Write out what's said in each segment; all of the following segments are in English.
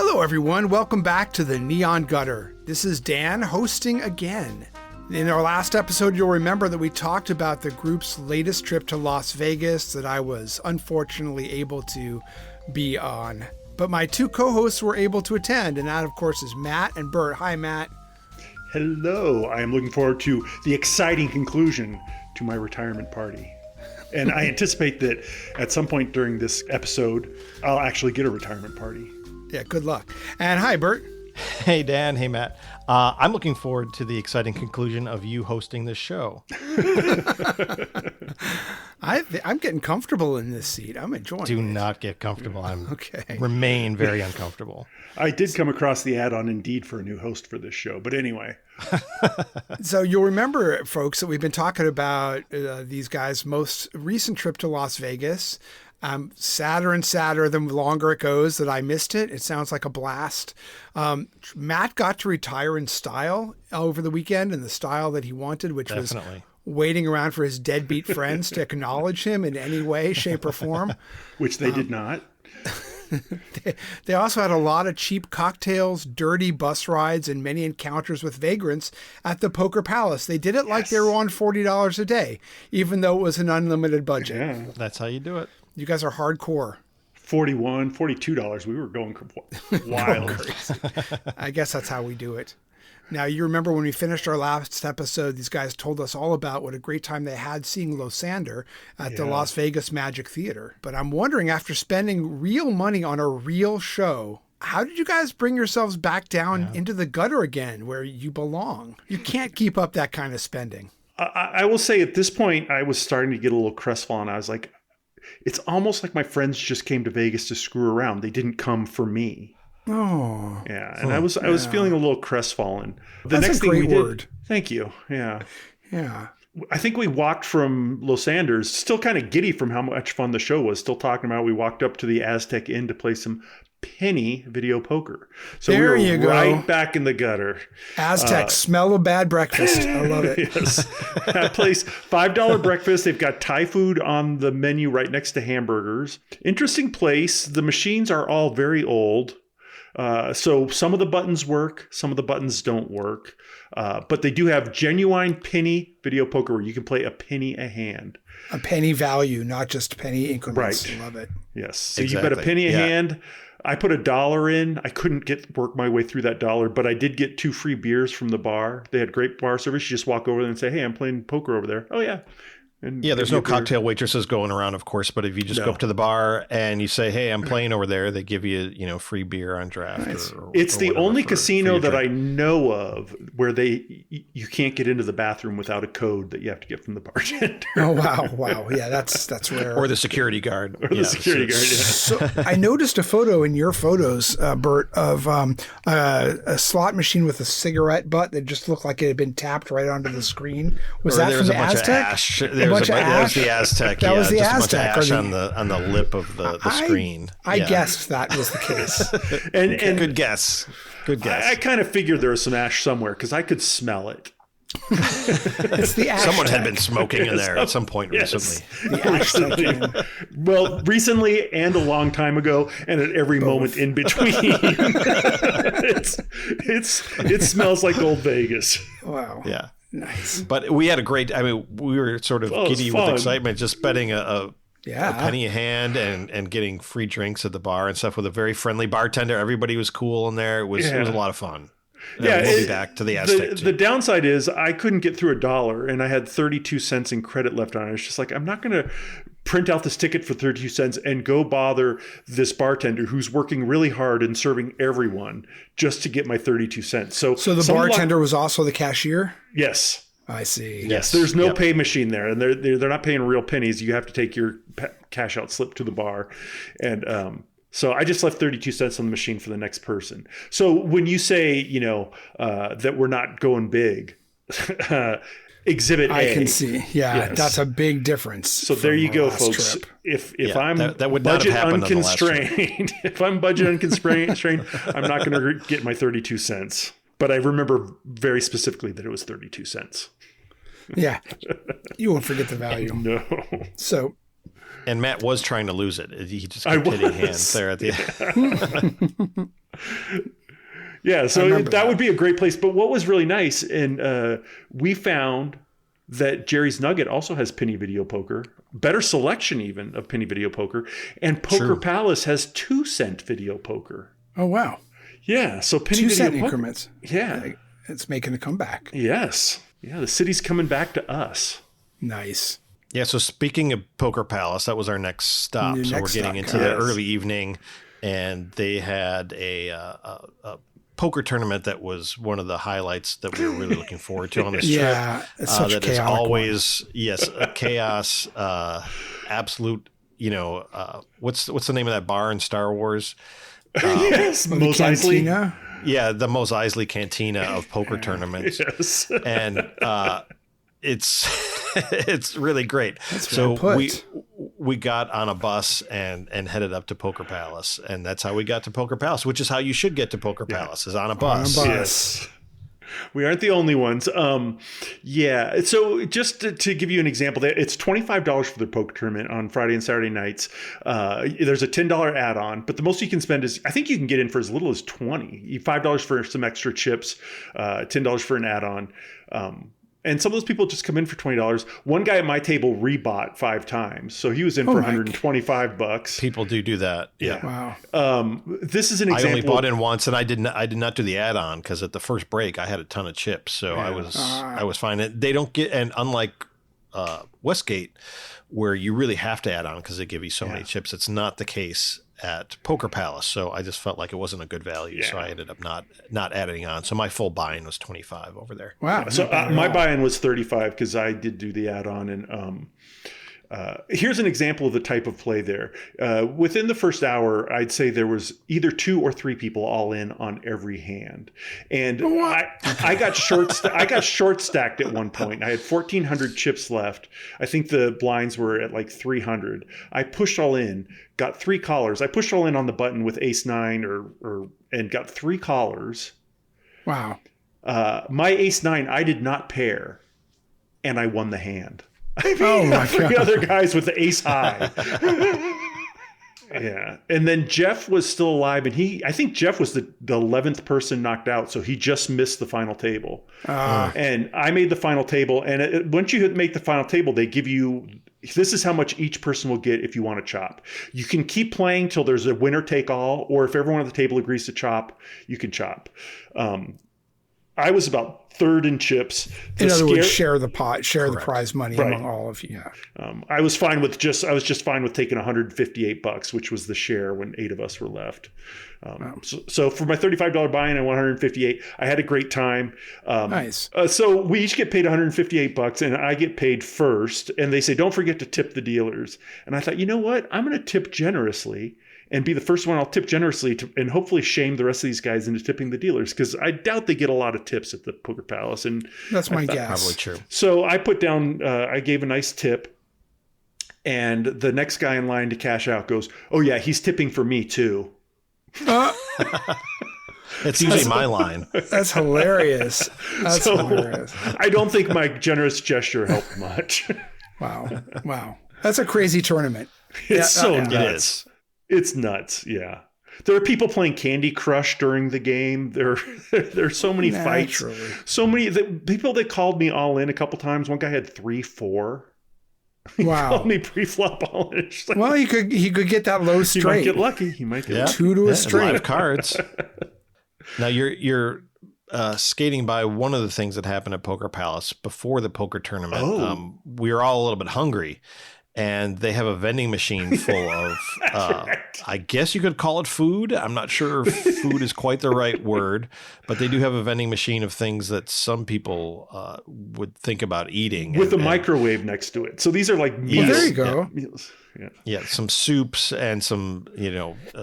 Hello, everyone. Welcome back to the Neon Gutter. This is Dan hosting again. In our last episode, you'll remember that we talked about the group's latest trip to Las Vegas that I was unfortunately able to be on. But my two co-hosts were able to attend, and that, of course, is Matt and Burt. Hi, Matt. Hello. I am looking forward to the exciting conclusion to my retirement party. And I anticipate that at some point during this episode, I'll actually get a retirement party. Yeah, good luck. And hi, Burt. Hey, Dan. Hey, Matt. I'm looking forward to the exciting conclusion of you hosting this show. I'm getting comfortable in this seat. I'm enjoying it. Do not get comfortable. I'm okay. Remain very uncomfortable. I did come across the ad on Indeed for a new host for this show, but anyway. So you'll remember, folks, that we've been talking about these guys' most recent trip to Las Vegas. Sadder and sadder the longer it goes that I missed it. It sounds like a blast. Matt got to retire in style over the weekend, in the style that he wanted, which Definitely. was waiting around for his deadbeat friends to acknowledge him in any way, shape, or form. Which they did not. They also had a lot of cheap cocktails, dirty bus rides, and many encounters with vagrants at the Poker Palace. They did it like they were on $40 a day, even though it was an unlimited budget. Yeah. That's how you do it. You guys are hardcore. $41, $42. We were going wild. I guess that's how we do it. Now, you remember when we finished our last episode, these guys told us all about what a great time they had seeing Losander at the Las Vegas Magic Theater. But I'm wondering, after spending real money on a real show, how did you guys bring yourselves back down into the gutter again, where you belong? You can't keep up that kind of spending. I will say at this point, I was starting to get a little crestfallen. I was like, it's almost like my friends just came to Vegas to screw around. They didn't come for me. Oh. Yeah, and I was feeling a little crestfallen. That's next thing we did. Thank you. Yeah. Yeah. I think we walked from Losander, still kind of giddy from how much fun the show was. Still talking about we walked up to the Aztec Inn to play some penny video poker. So there we were right back in the gutter. Aztec, smell of bad breakfast. I love it. Yes. That place, $5 breakfast. They've got Thai food on the menu right next to hamburgers. Interesting place. The machines are all very old. So some of the buttons work, some of the buttons don't work. But they do have genuine penny video poker where you can play a penny a hand. A penny value, not just penny increments. Right. Love it. Yes. So Exactly. you bet a penny a hand. I put $1 in. I couldn't work my way through that $1, but I did get 2 free beers from the bar. They had great bar service. You just walk over there and say, hey, I'm playing poker over there. Oh, yeah. And there's no cocktail waitresses going around, of course, but if you just go up to the bar and you say, hey, I'm playing over there, they give you, free beer on draft. Nice. It's the only casino that I know of where you can't get into the bathroom without a code that you have to get from the bartender. Oh, wow. Yeah, that's rare. Or the security guard. Or the security guard, yeah. So I noticed a photo in your photos, Burt, of a slot machine with a cigarette butt that just looked like it had been tapped right onto the screen. Was that from the Aztec? That was the Aztec. That was the just Aztec. A bunch of ash on the lip of the screen. I guessed that was the case. and good guess. Good guess. I kind of figured there was some ash somewhere because I could smell it. It's the Aztec. Someone had been smoking in there at some point recently. The Well, recently and a long time ago, and at every moment in between. It smells like old Vegas. Wow. Yeah. Nice. But we had we were sort of giddy with excitement, just betting a penny a hand and getting free drinks at the bar and stuff with a very friendly bartender. Everybody was cool in there. It was a lot of fun. Yeah, we'll be back to the Aztec. The downside is I couldn't get through $1 and I had 32 cents in credit left on it. It's just like, I'm not going to print out this ticket for 32 cents and go bother this bartender who's working really hard and serving everyone just to get my 32 cents. So the bartender was also the cashier? Yes. I see. Yes. There's no pay machine there, and they're not paying real pennies. You have to take your cash out slip to the bar. And, so I just left 32 cents on the machine for the next person. So when you say, that we're not going big, Exhibit A. I can see. Yeah, yes. That's a big difference. So there you go, folks. Trip. If I'm that would not budget have unconstrained, if I'm budget unconstrained, I'm not going to get my 32 cents. But I remember very specifically that it was 32 cents. Yeah. You won't forget the value. No. So. And Matt was trying to lose it. He just kept hitting hands there at the end. Yeah, so that would be a great place. But what was really nice, and we found that Jerry's Nugget also has penny video poker, better selection even of penny video poker, and Poker Palace has 2-cent video poker. Oh, wow. Yeah, so penny 2-cent video increments. Yeah. It's making a comeback. Yes. Yeah, the city's coming back to us. Nice. Yeah, so speaking of Poker Palace, that was our next stop. So we're getting into the early evening, and they had a poker tournament that was one of the highlights that we were really looking forward to on this trip. Yeah, it's such a chaotic always one. Yes, a chaos, absolute. What's the name of that bar in Star Wars? Yes, Mos Eisley. Yeah, the Mos Eisley Cantina of poker tournaments. Yes, and it's really great. That's so we got on a bus and headed up to Poker Palace, and that's how we got to Poker Palace, which is how you should get to Poker Palace, is on a bus. Yes. We aren't the only ones. So just to give you an example, it's $25 for the poker tournament on Friday and Saturday nights. There's a $10 add-on, but the most you can spend is, I think you can get in for as little as $20. $5 for some extra chips, $10 for an add-on. And some of those people just come in for $20. One guy at my table rebought 5 times, so he was in for $125. People do that. Yeah. Wow. This is an example. I only bought in once, and I did not do the add-on because at the first break I had a ton of chips, so I was fine. They don't get, and unlike Westgate, where you really have to add on because they give you so many chips, it's not the case at Poker Palace. So I just felt like it wasn't a good value. So I ended up not adding on. So my full buy-in was $25 over there. Wow. So my buy-in was $35 because I did do the add-on. And here's an example of the type of play there. Within the first hour, I'd say there was either 2 or 3 people all in on every hand. And I got short stacked at one point. I had 1,400 chips left. I think the blinds were at like 300. I pushed all in, got 3 callers. I pushed all in on the button with ace-9 and got 3 callers. Wow. My ace-9, I did not pair, and I won the hand. I mean, 3 other guys with the ace high. Yeah. And then Jeff was still alive, and I think Jeff was the 11th person knocked out, so he just missed the final table. And I made the final table, and once you make the final table, they give you, this is how much each person will get if you want to chop. You can keep playing till there's a winner take all, or if everyone at the table agrees to chop, you can chop. I was about 3rd in chips. In other words, share the pot, share the prize money among all of you. Yeah. I was fine with just fine with taking $158, which was the share when 8 of us were left. So for my $35 buy-in and $158, I had a great time. Nice. So we each get paid $158, and I get paid first. And they say, don't forget to tip the dealers. And I thought, you know what? I'm going to tip generously and be the first one. I'll tip generously and hopefully shame the rest of these guys into tipping the dealers, because I doubt they get a lot of tips at the Poker Palace. And that's my guess. Probably true. So I put down, I gave a nice tip, and the next guy in line to cash out goes, oh yeah, he's tipping for me too. It's usually my line. That's hilarious. Hilarious. I don't think my generous gesture helped much. Wow. That's a crazy tournament. It's nuts. It is. It's nuts. Yeah. There are people playing Candy Crush during the game. There's so many fights. So many people that called me all in a couple times. One guy had 3-4. He called me pre-flop all in. Like, well, he could get that low straight. He might get lucky. He might get 2 to a straight. Live cards. Now you're skating by one of the things that happened at Poker Palace before the poker tournament. We were all a little bit hungry. And they have a vending machine full of, I guess you could call it food. I'm not sure if food is quite the right word, but they do have a vending machine of things that some people would think about eating. With a microwave next to it. So these are like meals. Well, there you go. Yeah, meals. Yeah, some soups and some,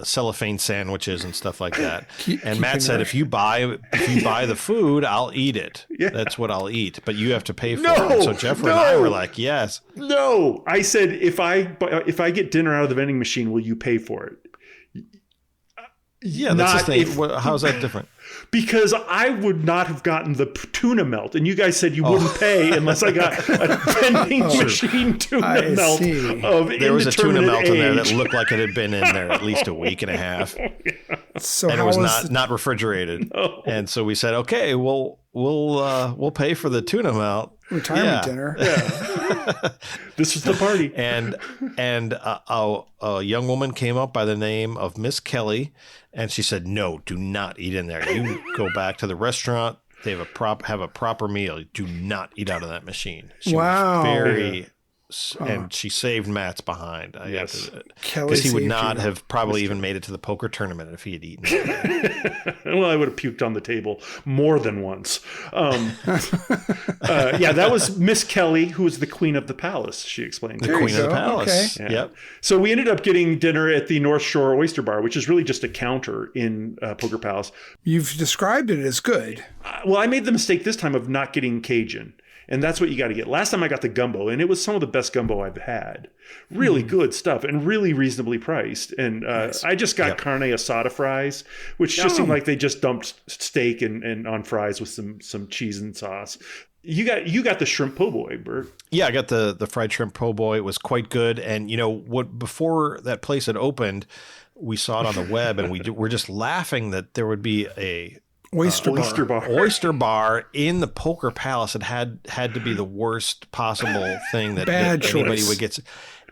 cellophane sandwiches and stuff like that. And Matt said, if you buy the food, I'll eat it. Yeah. That's what I'll eat. But you have to pay for it. So Jeffrey and I were like, yes. No, I said, if I get dinner out of the vending machine, will you pay for it? Yeah, that's the thing. How's that different? Because I would not have gotten the tuna melt, and you guys said you wouldn't pay unless I got a vending machine tuna melt of there was a tuna melt age. in there that looked like it had been in there at least a week and a half. So and it was not refrigerated. No. And so we said, okay, we'll pay for the tuna melt. Retirement dinner. Yeah. This was the party. And a young woman came up by the name of Miss Kelly, and she said, "No, do not eat in there. You go back to the restaurant. They have a proper meal. Do not eat out of that machine." She was very. And she saved Matt's behind. Yes. Because he would not have probably even made it to the poker tournament if he had eaten it. Well, I would have puked on the table more than once. That was Miss Kelly, who was the queen of the palace, she explained. The queen of the palace. Okay. Yeah. Yep. So we ended up getting dinner at the North Shore Oyster Bar, which is really just a counter in Poker Palace. You've described it as good. Well, I made the mistake this time of not getting Cajun. And that's what you got to get. Last time I got the gumbo, and it was some of the best gumbo I've had. Really good stuff and really reasonably priced. And nice. I just got carne asada fries, which just seemed like they just dumped steak and on fries with some cheese and sauce. You got the shrimp po' boy, Burt. Yeah, I got the fried shrimp po' boy. It was quite good. And before that place had opened, we saw it on the web, and we're just laughing that there would be a oyster bar in the Poker Palace. It had to be the worst possible thing that anybody would get.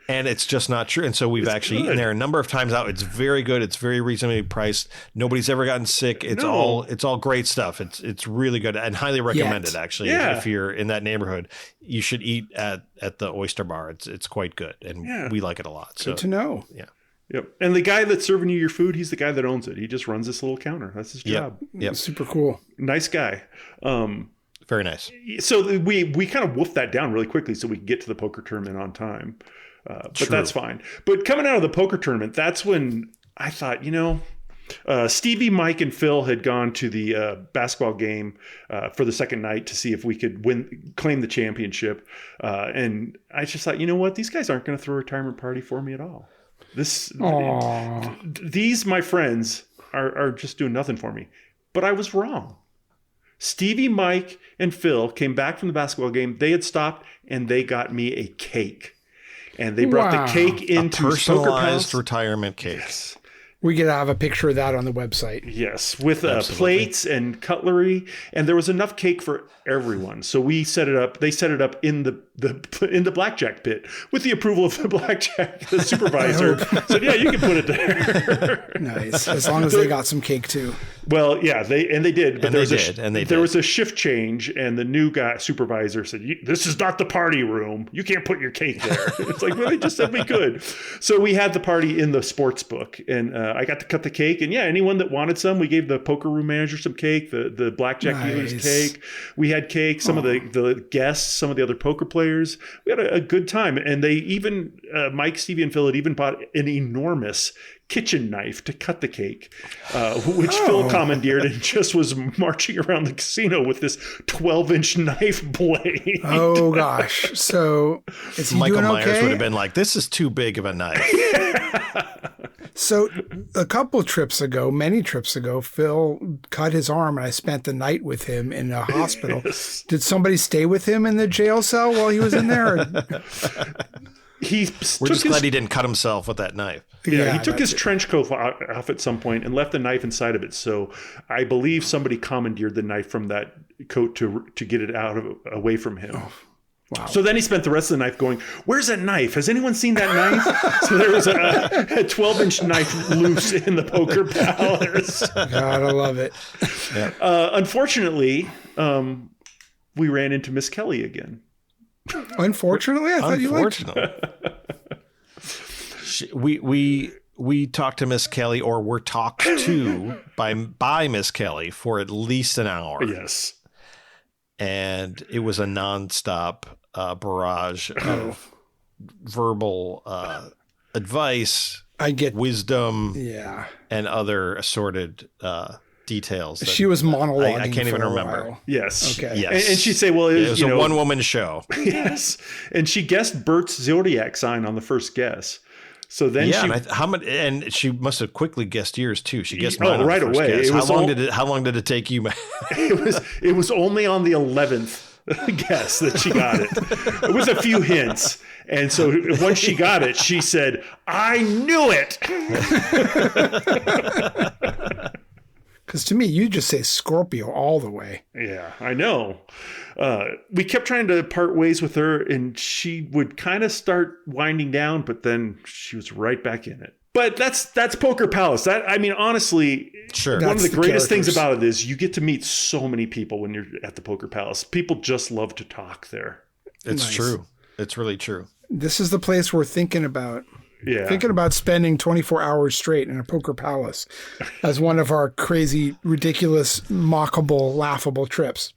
And it's just not true. And so we've eaten there a number of times out. It's very good. It's very reasonably priced. Nobody's ever gotten sick. It's all great stuff. It's really good and highly recommended, actually. Yeah. If you're in that neighborhood, you should eat at the oyster bar. It's quite good. And we like it a lot. Good to know. Yeah. Yep. And the guy that's serving you your food, he's the guy that owns it. He just runs this little counter. That's his job. Yep. Super cool. Nice guy. Very nice. So we kind of woofed that down really quickly so we could get to the poker tournament on time. But that's fine. But coming out of the poker tournament, that's when I thought, Stevie, Mike, and Phil had gone to the basketball game for the second night to see if we could claim the championship. And I just thought, you know what? These guys aren't going to throw a retirement party for me at all. These, my friends, are just doing nothing for me. But I was wrong. Stevie, Mike, and Phil came back from the basketball game. They had stopped, and they got me a cake. And they brought the cake into a personalized retirement cake. Yes. We get to have a picture of that on the website. Yes, with plates and cutlery, and there was enough cake for everyone. So we set it up. They set it up in the blackjack pit with the approval of the blackjack. The supervisor said, "Yeah, you can put it there." Nice, as long as they got some cake too. Well, yeah, they did. But there was a shift change, and the new guy supervisor said, "This is not the party room. You can't put your cake there." It's like, well, they just said we could. So we had the party in the sports book, and I got to cut the cake. And yeah, anyone that wanted some, we gave the poker room manager some cake, the blackjack dealer's cake. We had cake. Some of the guests, some of the other poker players. We had a good time, and they even Mike, Stevie, and Phil had even bought an enormous kitchen knife to cut the cake, which Phil commandeered and just was marching around the casino with this 12-inch knife blade. Oh gosh! So is he Michael doing Myers okay? would have been like, "This is too big of a knife." So many trips ago, Phil cut his arm, and I spent the night with him in a hospital. Yes. Did somebody stay with him in the jail cell while he was in there? We're just glad he didn't cut himself with that knife. Yeah, he took his trench coat off at some point and left the knife inside of it. So I believe somebody commandeered the knife from that coat to get it away from him. Oh, wow. So then he spent the rest of the night going, "Where's that knife? Has anyone seen that knife?" So there was a 12-inch knife loose in the Poker Palace. Gotta love it. Yeah. Unfortunately, we ran into Miss Kelly again. Unfortunately, I thought you liked we talked to Miss Kelly, or were talked to by Miss Kelly for at least an hour. Yes, and it was a nonstop barrage of verbal advice, wisdom, and other assorted details. She was monologuing. I can't even remember. Yes. Okay. Yes. And she'd say, "Well, it was a one-woman show." Yes. And she guessed Burt's zodiac sign on the first guess. So then and she must have quickly guessed yours too. She guessed mine right away. Guess. How long did it take you? It was only on the 11th guess that she got it. It was a few hints. And so once she got it, she said, "I knew it." Because to me, you just say Scorpio all the way. Yeah, I know. We kept trying to part ways with her, and she would kind of start winding down, but then she was right back in it. But that's Poker Palace. Honestly, sure. One of the greatest things about it is you get to meet so many people when you're at the Poker Palace. People just love to talk there. It's true. It's really true. This is the place we're thinking about. Yeah. Thinking about spending 24 hours straight in a Poker Palace as one of our crazy, ridiculous, mockable, laughable trips.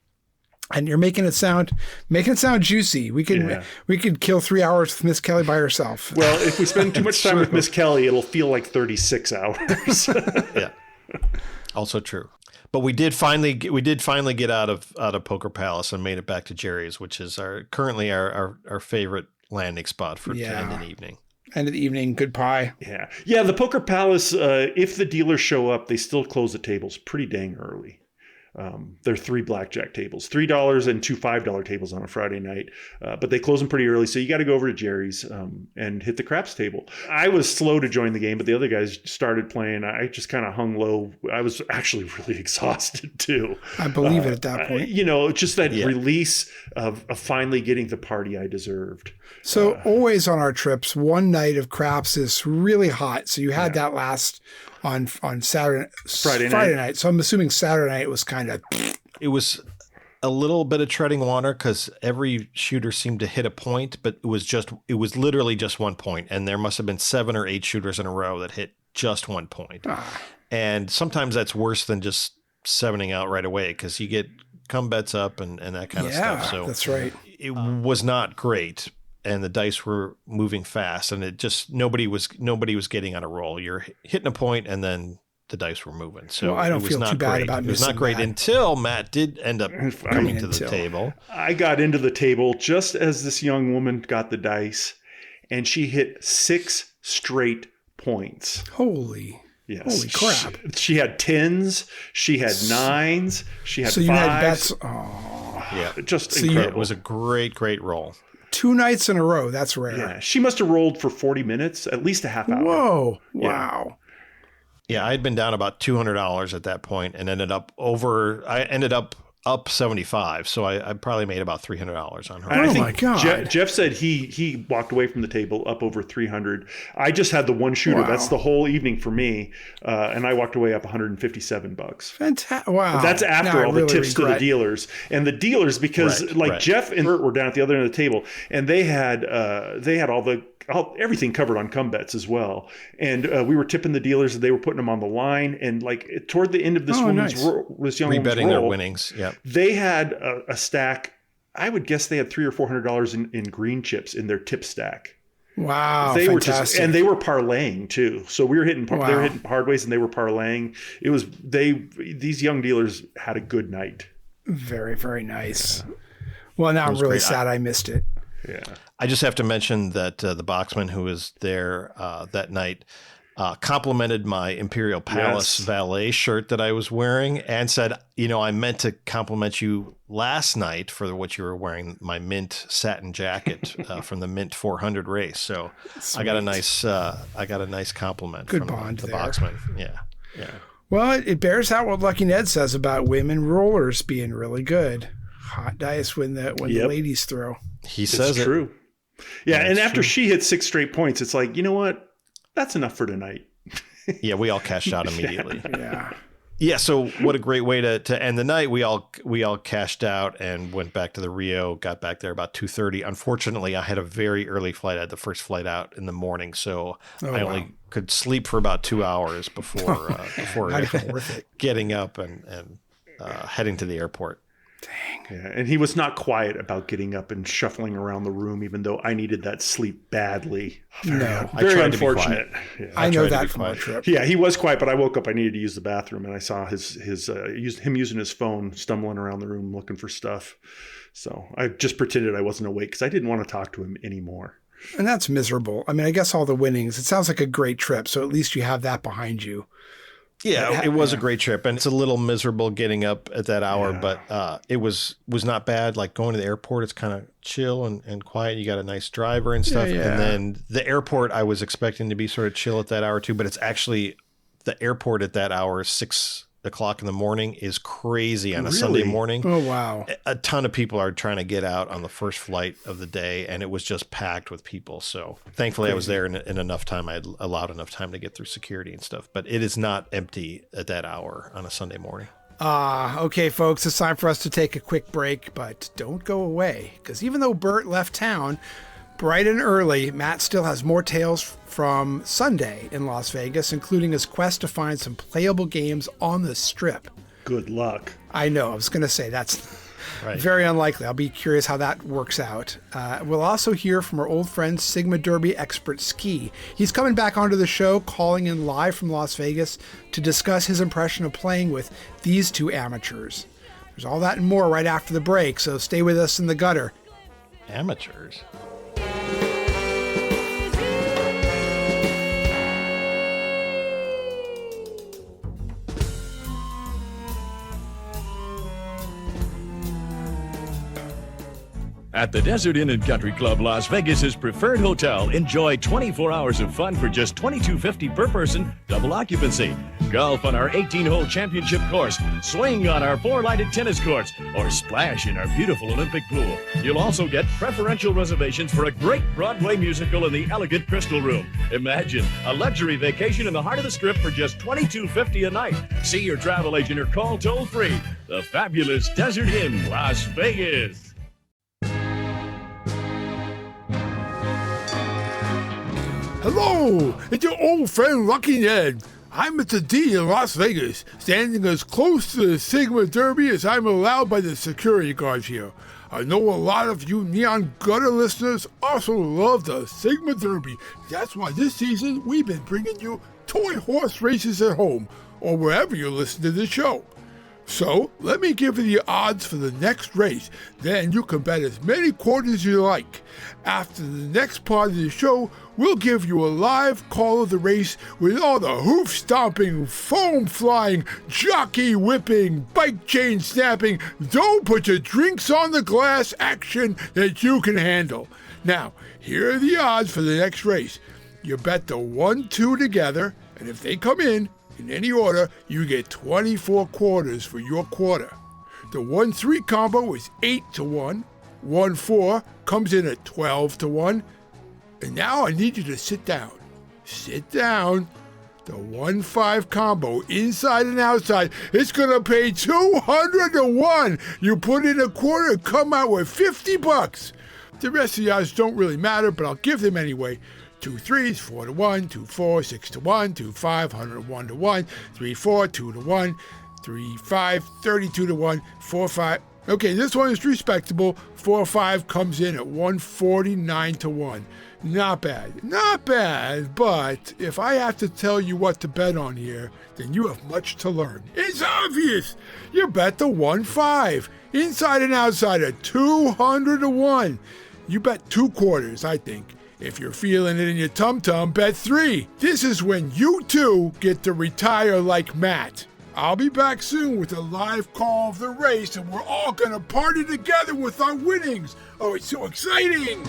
And you're making it sound juicy. We could kill 3 hours with Miss Kelly by herself. Well, if we spend too much time with Miss Kelly, it'll feel like 36 hours. Yeah. Also true. But we did finally get out of Poker Palace and made it back to Jerry's, which is currently our favorite landing spot for to end an evening. End of the evening, good pie. Yeah. Yeah, the Poker Palace, if the dealers show up, they still close the tables pretty dang early. They're 3 blackjack tables, $3 and 2 $5 tables on a Friday night. But they close them pretty early. So you got to go over to Jerry's and hit the craps table. I was slow to join the game, but the other guys started playing. I just kind of hung low. I was actually really exhausted too. I believe it at that point. Just that release of finally getting the party I deserved. So always on our trips, one night of craps is really hot. So you had that last on Friday night. So I'm assuming Saturday night was kind of. It was a little bit of treading water because every shooter seemed to hit a point, but it was literally just 1 point, and there must have been 7 or 8 shooters in a row that hit just 1 point. And sometimes that's worse than just 7ing out right away because you get come bets up and that kind of stuff. So that's right. It was not great. And the dice were moving fast, and it just nobody was getting on a roll. You're hitting a point, and then the dice were moving. So I don't feel too bad about missing. It was not great until Matt did end up coming to the table. I got into the table just as this young woman got the dice, and she hit 6 straight points. Holy crap! She had 10s, she had 9s, she had 5s. So you had bets. Oh, yeah, just incredible. It was a great roll. 2 nights in a row. That's rare. Yeah, she must have rolled for 40 minutes, at least a half hour. Whoa! Yeah. Wow. Yeah, I had been down about $200 at that point, and ended up up 75, so I probably made about $300 on her. And my God. Jeff said he walked away from the table up over 300. I just had the one shooter. Wow. That's the whole evening for me, and I walked away up $157. Fantastic! Wow. That's after all the tips to the dealers and the dealers, because Jeff and Burt were down at the other end of the table, and they had everything covered on come bets as well. And we were tipping the dealers, and they were putting them on the line. And toward the end of this this young woman's roll, their winnings. Yeah, they had a stack. I would guess they had $300 or $400 in green chips in their tip stack. Wow, they fantastic. and they were parlaying too. So we were hitting. They were hitting hard ways, and they were parlaying. It was these young dealers had a good night. Very, very nice. Yeah. Well, now I'm really sad I missed it. Yeah. I just have to mention that the boxman who was there that night complimented my Imperial Palace valet shirt that I was wearing and said, I meant to compliment you last night for what you were wearing, my mint satin jacket from the Mint 400 race. So sweet. I got a nice compliment Good from bond the there. boxman. Yeah. Yeah. Well, it bears out what Lucky Ned says about women rollers being really good. Hot dice when the ladies throw. He says it's true. Yeah, and after she hit 6 straight points, it's like, you know what? That's enough for tonight. Yeah, we all cashed out immediately. Yeah. Yeah, so what a great way to end the night. We all cashed out and went back to the Rio, got back there about 2:30. Unfortunately, I had a very early flight. I had the first flight out in the morning, so I only could sleep for about 2 hours before getting up and heading to the airport. Dang. Yeah, and he was not quiet about getting up and shuffling around the room, even though I needed that sleep badly. Very unfortunate. Yeah. I know that from our trip. Yeah, he was quiet, but I woke up. I needed to use the bathroom, and I saw him using his phone, stumbling around the room looking for stuff. So I just pretended I wasn't awake because I didn't want to talk to him anymore. And that's miserable. I mean, I guess all the winnings, it sounds like a great trip. So at least you have that behind you. Yeah, it was a great trip, and it's a little miserable getting up at that hour, but it was not bad. Like going to the airport, it's kind of chill and quiet. You got a nice driver and stuff. And then the airport, I was expecting to be sort of chill at that hour too, but it's actually the airport at that hour, 6 o'clock in the morning, is crazy on a Sunday morning. Oh, wow. A ton of people are trying to get out on the first flight of the day, and it was just packed with people. So thankfully I was there in enough time. I had allowed enough time to get through security and stuff, but it is not empty at that hour on a Sunday morning. Okay, folks, it's time for us to take a quick break, but don't go away, because even though Burt left town bright and early, Matt still has more tales from Sunday in Las Vegas, including his quest to find some playable games on the Strip. Good luck. I know. I was going to say that's very unlikely. I'll be curious how that works out. We'll also hear from our old friend Sigma Derby expert Ski. He's coming back onto the show, calling in live from Las Vegas to discuss his impression of playing with these two amateurs. There's all that and more right after the break, so stay with us in the gutter. Amateurs? At the Desert Inn & Country Club, Las Vegas's preferred hotel, enjoy 24 hours of fun for just $22.50 per person, double occupancy. Golf on our 18-hole championship course, swing on our 4-lighted tennis courts, or splash in our beautiful Olympic pool. You'll also get preferential reservations for a great Broadway musical in the elegant Crystal Room. Imagine a luxury vacation in the heart of the Strip for just $22.50 a night. See your travel agent or call toll-free. The fabulous Desert Inn, Las Vegas. Hello, it's your old friend Lucky Ned. I'm at the D in Las Vegas, standing as close to the Sigma Derby as I'm allowed by the security guards here. I know a lot of you Neon Gutter listeners also love the Sigma Derby. That's why this season we've been bringing you toy horse races at home, or wherever you listen to the show. So, let me give you the odds for the next race, then you can bet as many quarters as you like. After the next part of the show, we'll give you a live call of the race with all the hoof-stomping, foam-flying, jockey-whipping, bike chain snapping, don't put your drinks on the glass action that you can handle. Now, here are the odds for the next race. You bet the 1-2 together, and if they come in any order, you get 24 quarters for your quarter. The 1-3 combo is 8-1. 1-4 comes in at 12-1. And now I need you to sit down. Sit down. The 1-5 combo, inside and outside, it's going to pay 200-1. You put in a quarter and come out with $50. The rest of the odds don't really matter, but I'll give them anyway. 2 3s, 4-1, 2 4, 6-1, 2 5, 101-1, 3 4, 2-1, 3 5, 32-1, 4 5. Okay, this one is respectable. 4 5 comes in at 149-1. Not bad, but if I have to tell you what to bet on here, then you have much to learn. It's obvious. You bet the 1-5, inside and outside at 200-1. You bet 2 quarters, I think. If you're feeling it in your tum-tum, bet 3. This is when you two get to retire like Matt. I'll be back soon with a live call of the race, and we're all gonna party together with our winnings. Oh, it's so exciting!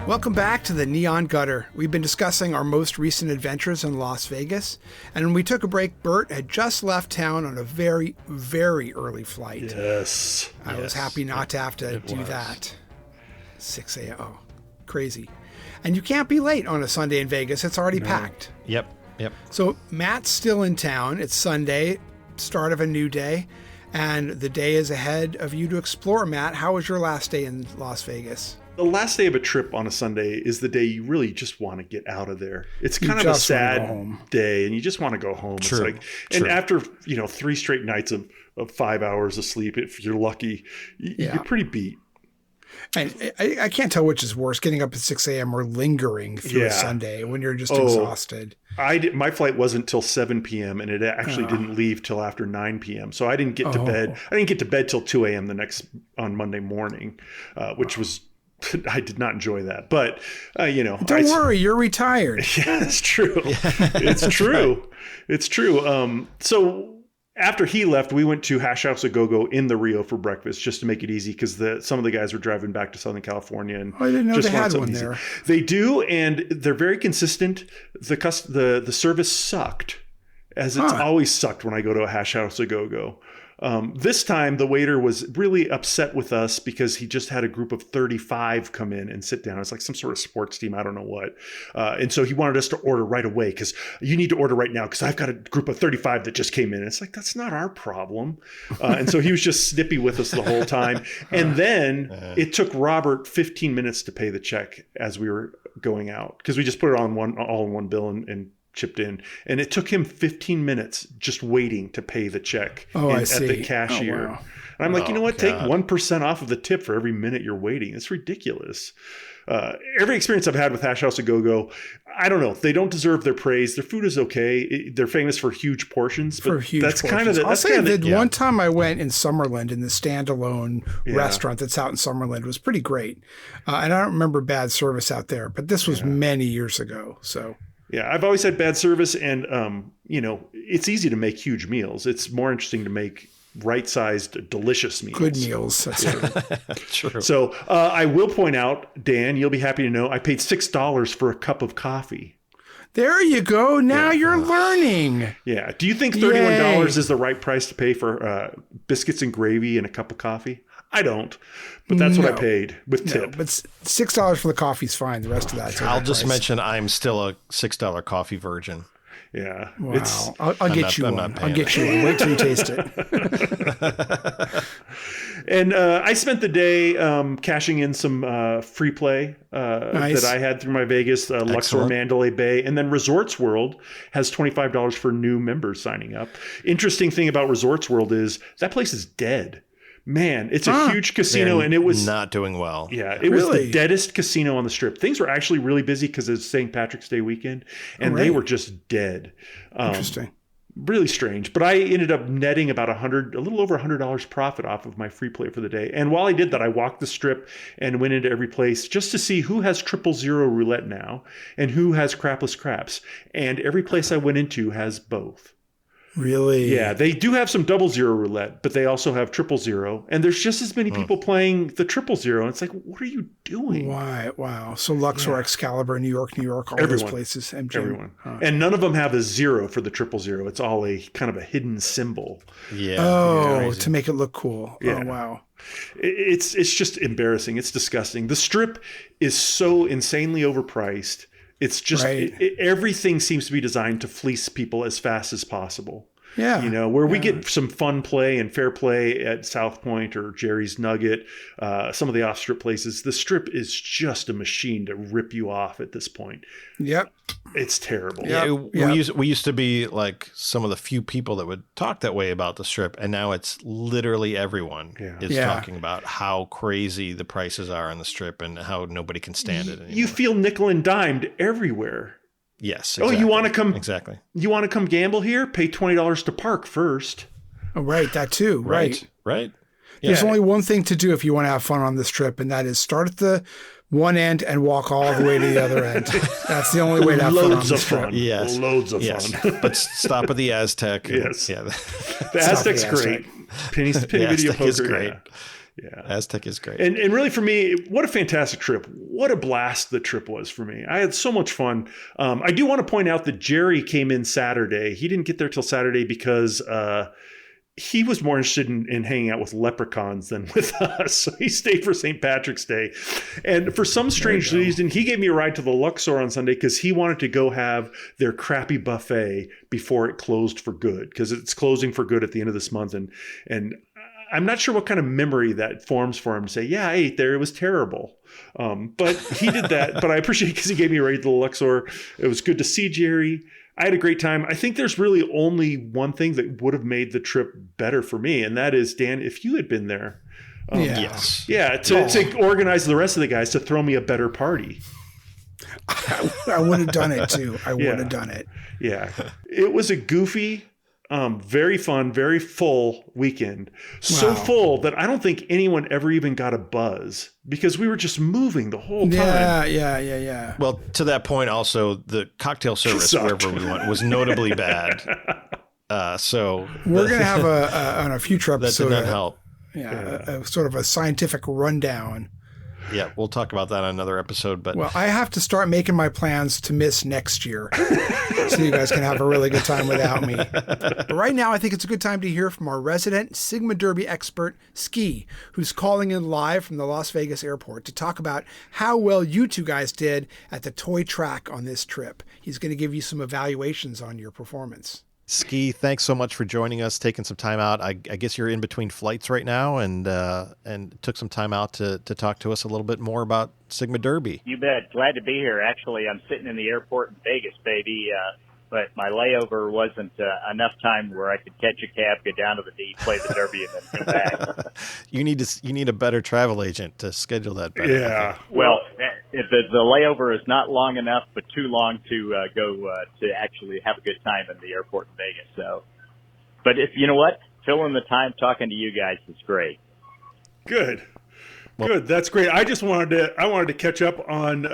Welcome back to the Neon Gutter. We've been discussing our most recent adventures in Las Vegas, and when we took a break, Burt had just left town on a very, very early flight. Yes. I was happy not to have to do that. 6 a.m. Oh, crazy. And you can't be late on a Sunday in Vegas. It's already packed. Yep. So Matt's still in town. It's Sunday, start of a new day, and the day is ahead of you to explore. Matt, how was your last day in Las Vegas? The last day of a trip on a Sunday is the day you really just want to get out of there. It's kind of a sad day, and you just want to go home. True. It's like, and after 3 straight nights of 5 hours of sleep, if you're lucky, you're pretty beat. And I can't tell which is worse, getting up at 6 a.m. or lingering through a Sunday when you're just exhausted. My flight wasn't till 7 p.m. and it actually didn't leave till after 9 p.m. So I didn't get to bed. I didn't get to bed till 2 a.m. on Monday morning, which was, I did not enjoy that. But, Don't worry, you're retired. Yeah, it's true. It's true. It's true. So after he left, we went to Hash House A Go-Go in the Rio for breakfast just to make it easy because some of the guys were driving back to Southern California. And I didn't know just they had one easy. there. They do, and they're very consistent. The service sucked, as it's always sucked when I go to a Hash House A Go-Go. This time, the waiter was really upset with us because he just had a group of 35 come in and sit down. It's like some sort of sports team. I don't know what. And so he wanted us to order right away because you need to order right now because I've got a group of 35 that just came in. It's like, that's not our problem. And so he was just snippy with us the whole time. And then it took Robert 15 minutes to pay the check as we were going out because we just put it on all in one bill and chipped in, and it took him 15 minutes just waiting to pay the check at the cashier. And I'm like, you know what? Take 1% off of the tip for every minute you're waiting. It's ridiculous. Every experience I've had with Hash House A Go-Go, I don't know. They don't deserve their praise. Their food is okay. They're famous for huge portions, but kind of I'll say that one time I went in Summerlin in the standalone restaurant that's out in Summerlin was pretty great. And I don't remember bad service out there, but this was many years ago. So. Yeah, I've always had bad service, and it's easy to make huge meals. It's more interesting to make right-sized, delicious meals. Good meals. That's true. True. So I will point out, Dan, you'll be happy to know, I paid $6 for a cup of coffee. There you go. Now you're learning. Yeah. Do you think $31 is the right price to pay for biscuits and gravy and a cup of coffee? I don't, but that's what I paid with tip. But $6 for the coffee's fine. The rest of that. I'll just mention I'm still a $6 coffee virgin. Yeah. Wow. I'll get you one. I'll get you one. Wait till you taste it. And I spent the day cashing in some free play that I had through my Vegas, Luxor, Mandalay Bay. And then Resorts World has $25 for new members signing up. Interesting thing about Resorts World is that place is dead. Man, it's a huge casino, and it was not doing well. Yeah, it was the deadest casino on the Strip. Things were actually really busy because it's St. Patrick's Day weekend, and they were just dead. Interesting. Really strange. But I ended up netting about a little over $100 profit off of my free play for the day. And while I did that, I walked the Strip and went into every place just to see who has 000 roulette now and who has crapless craps. And every place I went into has both. Really? Yeah, they do have some 000 roulette, but they also have 000. And there's just as many people playing the 000. And it's like, what are you doing? Why? Wow. So Luxor, Excalibur, New York, all those places. MGM. Everyone. And none of them have a 0 for the 000. It's all a kind of a hidden symbol. Yeah. Oh, to make it look cool. Yeah. Oh, wow. It's just embarrassing. It's disgusting. The Strip is so insanely overpriced. It's just everything seems to be designed to fleece people as fast as possible. Yeah. Where we get some fun play and fair play at South Point or Jerry's Nugget, some of the off-strip places, the Strip is just a machine to rip you off at this point. Yep. It's terrible. Yeah, we used to be like some of the few people that would talk that way about the Strip, and now it's literally everyone is talking about how crazy the prices are on the Strip and how nobody can stand it anymore. You feel nickel and dimed everywhere. Yes. Exactly. Oh, you want to come? Exactly. You want to come gamble here? Pay $20 to park first. Oh, right. That too. Right. Yeah. There's only one thing to do if you want to have fun on this trip, and that is start at the one end and walk all the way to the other end. That's the only way to have fun on this trip. Yes. Loads of fun. But stop at the Aztec. Yes. Yeah. The Aztec's great. Penny video poker is great. Yeah. Aztec is great. And really for me, what a fantastic trip. What a blast the trip was for me. I had so much fun. I do want to point out that Jerry came in Saturday. He didn't get there till Saturday because he was more interested in hanging out with leprechauns than with us. So he stayed for St. Patrick's Day. And for some strange reason, he gave me a ride to the Luxor on Sunday because he wanted to go have their crappy buffet before it closed for good, because it's closing for good at the end of this month. And I'm not sure what kind of memory that forms for him to say, yeah, I ate there. It was terrible. But he did that. But I appreciate it because he gave me a ride to the Luxor. It was good to see Jerry. I had a great time. I think there's really only one thing that would have made the trip better for me. And that is, Dan, if you had been there, Yes. Yeah, to organize the rest of the guys to throw me a better party. I would have done it too. I would have done it. Yeah. It was a goofy, very fun, very full weekend. So full that I don't think anyone ever even got a buzz because we were just moving the whole time. Yeah. Well, to that point, also, the cocktail service wherever we went was notably bad. So we're going to have on a future episode. That did not help. A sort of a scientific rundown. Yeah, we'll talk about that on another episode. But well, I have to start making my plans to miss next year so you guys can have a really good time without me. But right now, I think it's a good time to hear from our resident Sigma Derby expert, Ski, who's calling in live from the Las Vegas airport to talk about how well you two guys did at the toy track on this trip. He's going to give you some evaluations on your performance. Ski, thanks so much for joining us, taking some time out. I guess you're in between flights right now and took some time out to talk to us a little bit more about Sigma Derby. You bet. Glad to be here. Actually, I'm sitting in the airport in Vegas, baby, but my layover wasn't enough time where I could catch a cab, go down to the D, play the Derby, and then come back. You need a better travel agent to schedule that better. Yeah. Well, if the layover is not long enough, but too long to go to actually have a good time in the airport in Vegas. So, but if you know what, filling the time talking to you guys is great. Good. Good. That's great. I just wanted to catch up on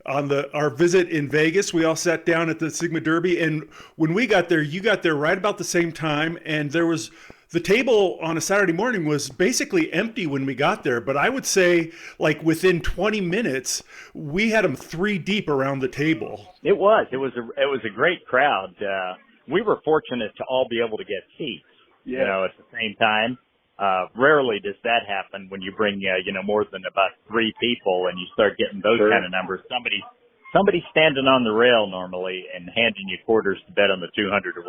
our visit in Vegas. We all sat down at the Sigma Derby, and when we got there, you got there right about the same time, and there was the table on a Saturday morning was basically empty when we got there. But I would say, like within 20 minutes, we had them 3 deep around the table. It was a great crowd. We were fortunate to all be able to get seats, you know, at the same time. Rarely does that happen when you bring, more than about 3 people and you start getting those kind of numbers. Somebody standing on the rail normally and handing you quarters to bet on the 200 to 1.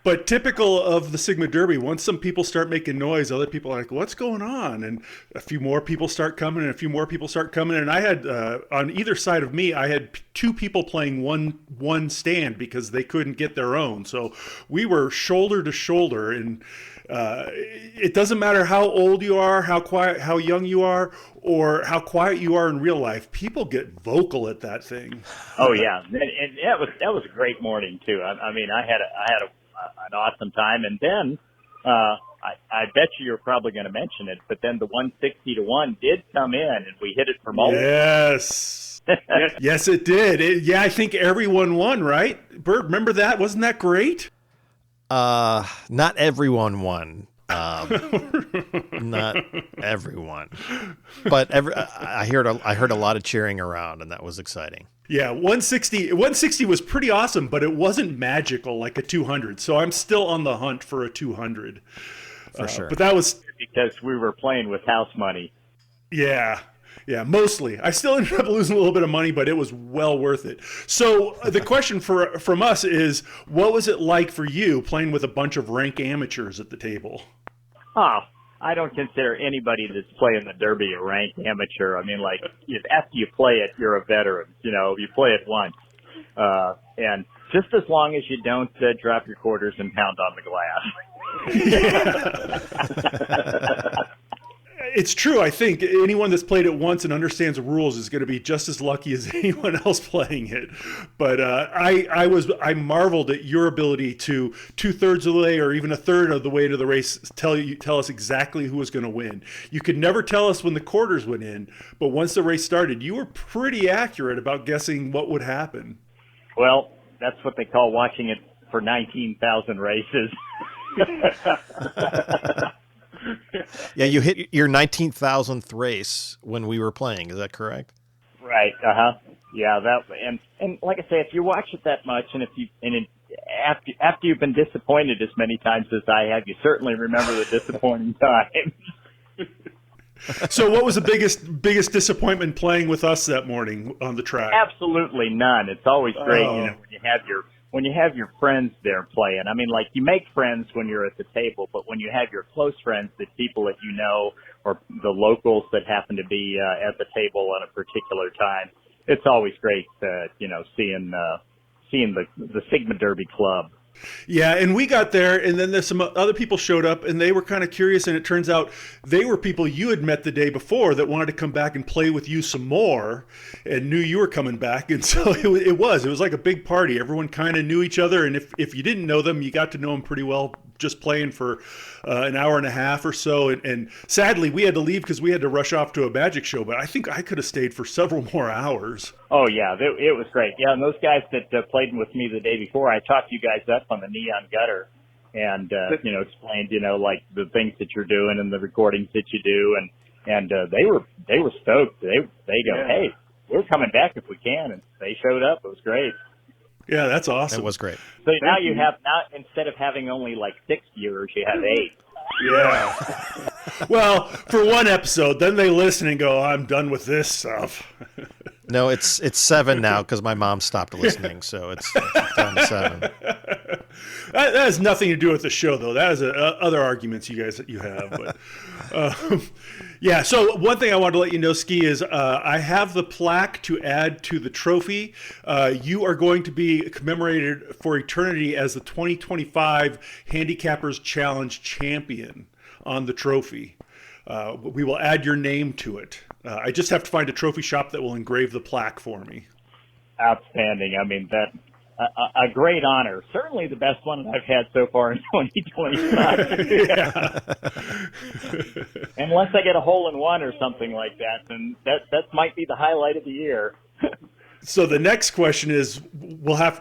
But typical of the Sigma Derby, once some people start making noise, other people are like, what's going on? And a few more people start coming and a few more people start coming. And I had, on either side of me, I had 2 people playing one stand because they couldn't get their own. So we were shoulder to shoulder, and it doesn't matter how old you are, how quiet, how young you are, or how quiet you are in real life. People get vocal at that thing. Oh yeah, and that was a great morning too. I mean, I had an awesome time, and then I bet you're probably going to mention it, but then the 160 to 1 did come in, and we hit it from all. Yes. Yes, it did. I think everyone won, right? Burt, remember that? Wasn't that great? Not everyone won. Not everyone, but I heard a lot of cheering around, and that was exciting. Yeah, 160 was pretty awesome, but it wasn't magical like a 200. So I'm still on the hunt for a 200. For sure. But that was because we were playing with house money. Yeah, mostly. I still ended up losing a little bit of money, but it was well worth it. So the question from us is, what was it like for you playing with a bunch of rank amateurs at the table? Oh, I don't consider anybody that's playing the Derby a ranked amateur. I mean, like, after you play it, you're a veteran. You know, you play it once. And just as long as you don't drop your quarters and pound on the glass. It's true. I think anyone that's played it once and understands the rules is going to be just as lucky as anyone else playing it. But I marveled at your ability to 2/3 of the way or even a third of the way to the race tell us exactly who was going to win. You could never tell us when the quarters went in, but once the race started, you were pretty accurate about guessing what would happen. Well, that's what they call watching it for 19,000 races. Yeah, you hit your 19,000th race when we were playing. Is that correct? Right. Yeah. And like I say, if you watch it that much, and after you've been disappointed as many times as I have, you certainly remember the disappointing times. So, what was the biggest disappointment playing with us that morning on the track? Absolutely none. It's always great, when you have your friends there playing. I mean, like, you make friends when you're at the table, but when you have your close friends, the people that you know, or the locals that happen to be at the table at a particular time, it's always great, seeing the Sigma Derby Club. Yeah, and we got there, and then there's some other people showed up, and they were kind of curious, and it turns out they were people you had met the day before that wanted to come back and play with you some more and knew you were coming back. And so it was like a big party. Everyone kind of knew each other, and if you didn't know them, you got to know them pretty well just playing for an hour and a half or so. And sadly, we had to leave because we had to rush off to a magic show, but I think I could have stayed for several more hours. Oh, yeah, it was great. Yeah, and those guys that played with me the day before, I talked you guys up on the Neon Gutter and, explained, like the things that you're doing and the recordings that you do. And they were stoked. They go, hey, we're coming back if we can. And they showed up. It was great. Yeah, that's awesome. It was great. So now instead of having only like 6 viewers, you have 8. Yeah. Well, for one episode, then they listen and go, I'm done with this stuff. No, it's 7 now because my mom stopped listening, so it's down to 7. That has nothing to do with the show, though. That is other arguments you have. But yeah. So one thing I wanted to let you know, Ski, is I have the plaque to add to the trophy. You are going to be commemorated for eternity as the 2025 Handicappers Challenge champion on the trophy. We will add your name to it. I just have to find a trophy shop that will engrave the plaque for me. Outstanding. I mean, that a great honor. Certainly the best one that I've had so far in 2025. Yeah. Unless I get a hole-in-one or something like that, then that might be the highlight of the year. So the next question is,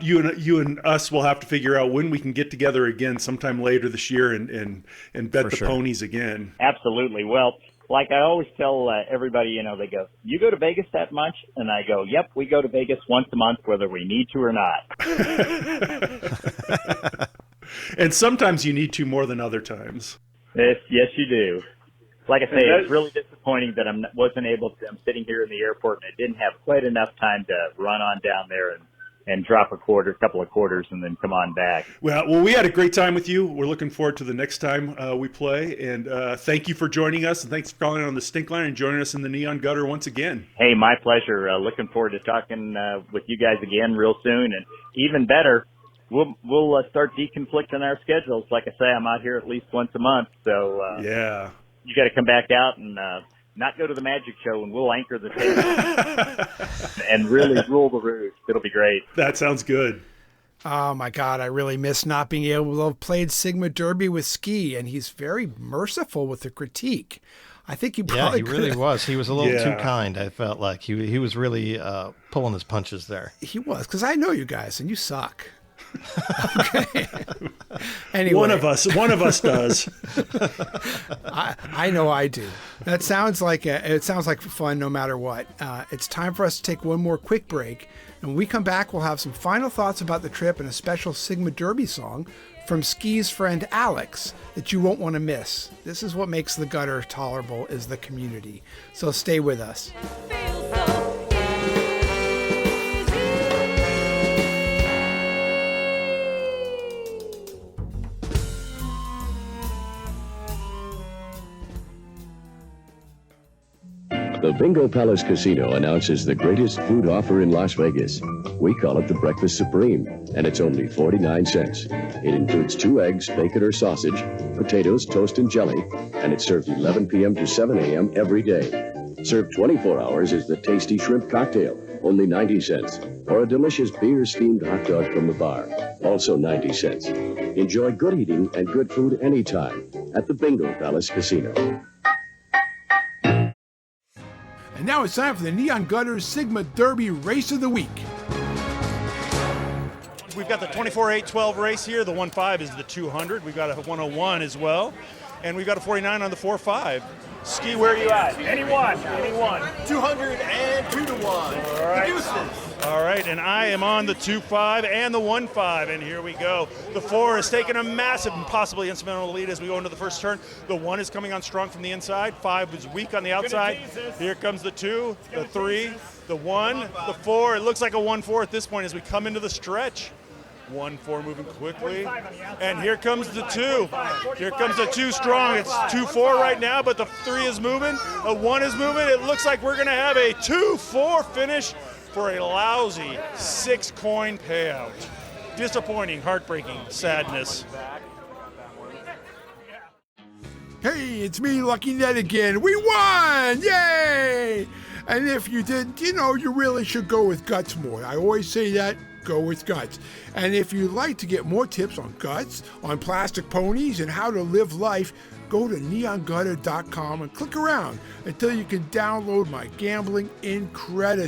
you and us will have to figure out when we can get together again sometime later this year and bet the ponies again. Absolutely. Well, like I always tell everybody, they go, you go to Vegas that much? And I go, yep, we go to Vegas once a month, whether we need to or not. And sometimes you need to more than other times. Yes, you do. Like I say, it's really disappointing that I'm sitting here in the airport and I didn't have quite enough time to run on down there and drop a couple of quarters, and then come on back. Well, we had a great time with you. We're looking forward to the next time we play. And thank you for joining us, and thanks for calling on the Stink Line and joining us in the Neon Gutter once again. Hey, my pleasure. Looking forward to talking with you guys again real soon. And even better, we'll start deconflicting our schedules. Like I say, I'm out here at least once a month. So yeah, you got to come back out and not go to the magic show, and we'll anchor the table and really rule the roost. It'll be great. That sounds good. Oh my God, I really miss not being able to have played Sigma Derby with Ski, and he's very merciful with the critique. I think he probably really was. He was a little too kind. I felt like he was really pulling his punches there. He was, because I know you guys, and you suck. Okay. Anyway, one of us does. I know I do. It sounds like fun no matter what. It's time for us to take one more quick break, and when we come back, we'll have some final thoughts about the trip and a special Sigma Derby song from Ski's friend Alex that you won't want to miss. This is what makes the gutter tolerable, is the community. So stay with us. The Bingo Palace Casino announces the greatest food offer in Las Vegas. We call it the Breakfast Supreme, and it's only 49 cents. It includes 2 eggs, bacon or sausage, potatoes, toast, and jelly, and it's served 11 p.m. to 7 a.m. every day. Served 24 hours is the tasty shrimp cocktail, only 90 cents, or a delicious beer-steamed hot dog from the bar, also 90 cents. Enjoy good eating and good food anytime at the Bingo Palace Casino. And now it's time for the Neon Gutters Sigma Derby Race of the Week. We've got the 24-8-12 race here. The 1.5 is the 200. We've got a 101 as well. And we've got a 49 on the 4.5. Ski, where are you at? Anyone. 200 and 2 to 1. All right. All right, and I am on the 2.5 and the 1.5, and here we go. The 4 is taking a massive and possibly instrumental lead as we go into the first turn. The 1 is coming on strong from the inside. 5 is weak on the outside. Here comes the 2, the 3, the 1, the 4. It looks like a 1-4 at this point as we come into the stretch. 1-4 moving quickly, and here comes the 2. Here comes the 2 strong. It's 2-4 right now, but the 3 is moving. A 1 is moving. It looks like we're going to have a 2-4 finish for a lousy 6-coin payout. disappointing, heartbreaking sadness. Hey, it's me, Lucky Ned again. We won! Yay! And if you didn't, you really should go with guts more. I always say that, go with guts. And if you'd like to get more tips on guts, on plastic ponies, and how to live life, go to neongutter.com and click around until you can download my gambling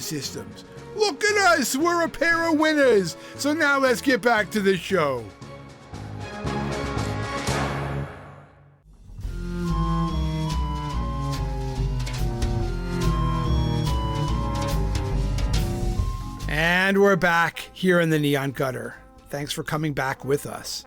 systems. Look at us! We're a pair of winners! So now let's get back to the show. And we're back here in the Neon Gutter. Thanks for coming back with us.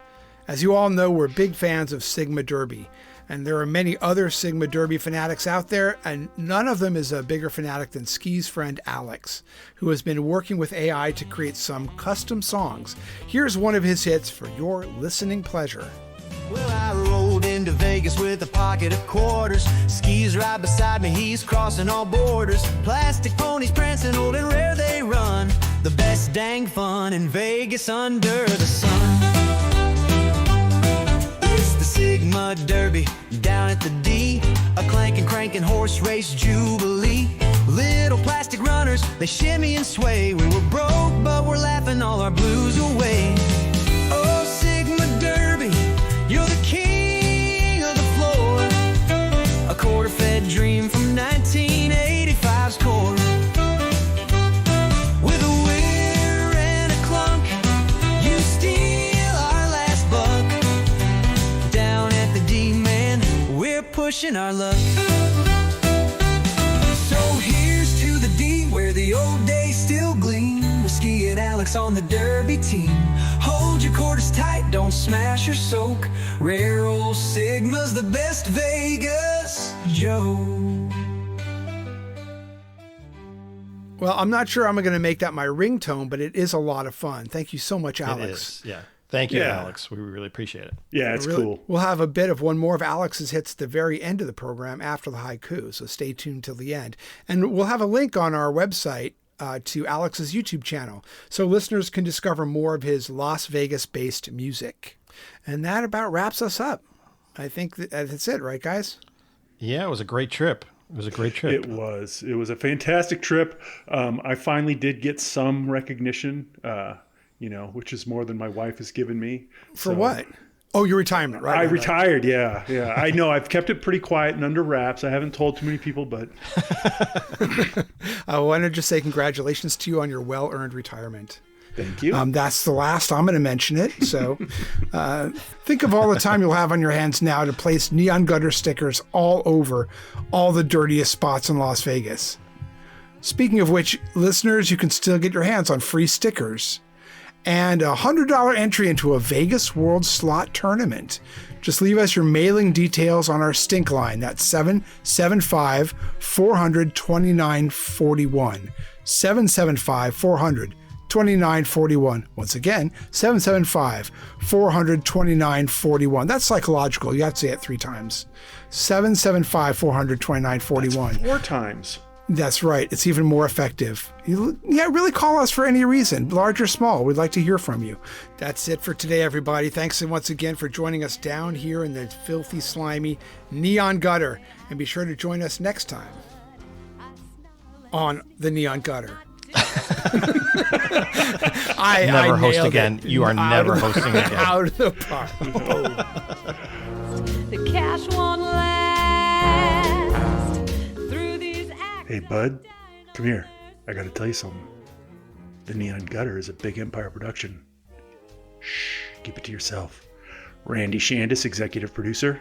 As you all know, we're big fans of Sigma Derby, and there are many other Sigma Derby fanatics out there, and none of them is a bigger fanatic than Ski's friend Alex, who has been working with AI to create some custom songs. Here's one of his hits for your listening pleasure. Well, I rolled into Vegas with a pocket of quarters. Ski's right beside me, he's crossing all borders. Plastic ponies prancing, old and rare they run. The best dang fun in Vegas under the sun. It's the Sigma Derby down at the D, a clanking, cranking horse race jubilee. Little plastic runners, they shimmy and sway. We were broke, but we're laughing all our blues away. Oh, Sigma Derby, you're the king of the floor. A quarter-fed dream from 1985's core. With a whir and a clunk, you steal our last buck. Down at the D, man, we're pushing our luck. So here's to the D, where the old days still gleam. With Ski and Alex on the Derby team. Hold your quarters tight, don't smash or soak. Rare old Sigma's the best Vegas joke. Well, I'm not sure I'm going to make that my ringtone, but it is a lot of fun. Thank you so much, Alex. It is, yeah. Thank you, Alex. We really appreciate it. Yeah, it's cool. We'll have a bit of one more of Alex's hits at the very end of the program after the haiku, so stay tuned till the end. And we'll have a link on our website to Alex's YouTube channel, so listeners can discover more of his Las Vegas-based music. And that about wraps us up. I think that's it, right, guys? Yeah, it was a great trip. It was a great trip. It was a fantastic trip. I finally did get some recognition, which is more than my wife has given me. For what? Oh, your retirement, right? I retired, yeah. I know. I've kept it pretty quiet and under wraps. I haven't told too many people, but... I wanted to just say congratulations to you on your well-earned retirement. Thank you. That's the last I'm going to mention it. So think of all the time you'll have on your hands now to place Neon Gutter stickers all over all the dirtiest spots in Las Vegas. Speaking of which, listeners, you can still get your hands on free stickers and a $100 entry into a Vegas World Slot Tournament. Just leave us your mailing details on our stink line. That's 775-400-2941. 775-400-2941. Once again, 775-400-2941. That's psychological. You have to say it 3 times. 775-400-2941. That's 4 times. That's right. It's even more effective. Really call us for any reason, large or small. We'd like to hear from you. That's it for today, everybody. Thanks once again for joining us down here in the filthy, slimy Neon Gutter. And be sure to join us next time on the Neon Gutter. I never host again. You are never hosting again. Out of the park. The cash won't last. Hey, bud, come here. I got to tell you something. The Neon Gutter is a Big Empire production. Shh, keep it to yourself. Randy Shandis, executive producer.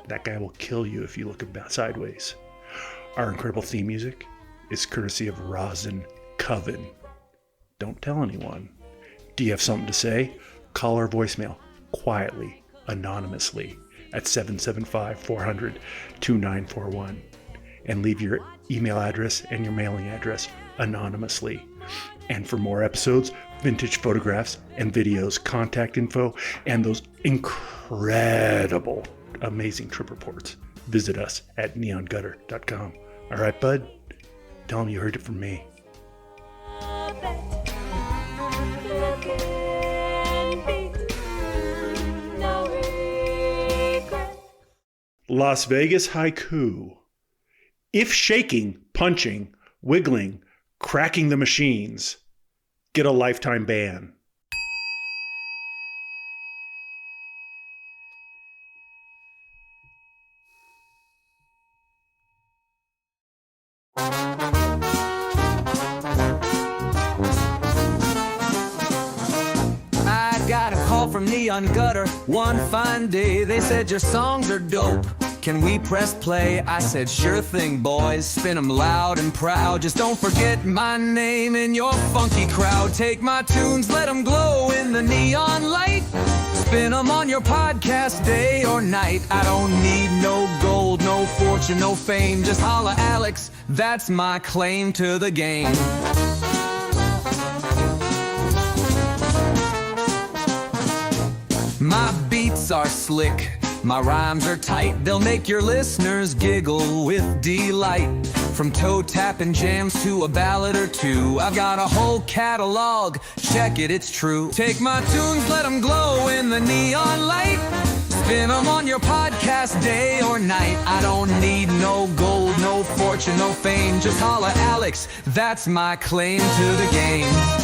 That guy will kill you if you look him sideways. Our incredible theme music is courtesy of Rosin Coven. Don't tell anyone. Do you have something to say? Call our voicemail quietly, anonymously at 775-400-2941 and leave your email address and your mailing address anonymously. And for more episodes, vintage photographs and videos, contact info, and those incredible, amazing trip reports, visit us at neongutter.com. All right, bud? Tell them you heard it from me. Las Vegas haiku. If shaking, punching, wiggling, cracking the machines, get a lifetime ban. I got a call from Neon Gutter one fine day. They said your songs are dope. Can we press play? I said, sure thing, boys. Spin 'em loud and proud. Just don't forget my name in your funky crowd. Take my tunes, let 'em glow in the neon light. Spin 'em on your podcast day or night. I don't need no gold, no fortune, no fame. Just holla Alex, that's my claim to the game. My beats are slick, my rhymes are tight. They'll make your listeners giggle with delight. From toe-tapping jams to a ballad or two, I've got a whole catalog, check it, it's true. Take my tunes, let them glow in the neon light. Spin them on your podcast day or night. I don't need no gold, no fortune, no fame. Just holla Alex, that's my claim to the game.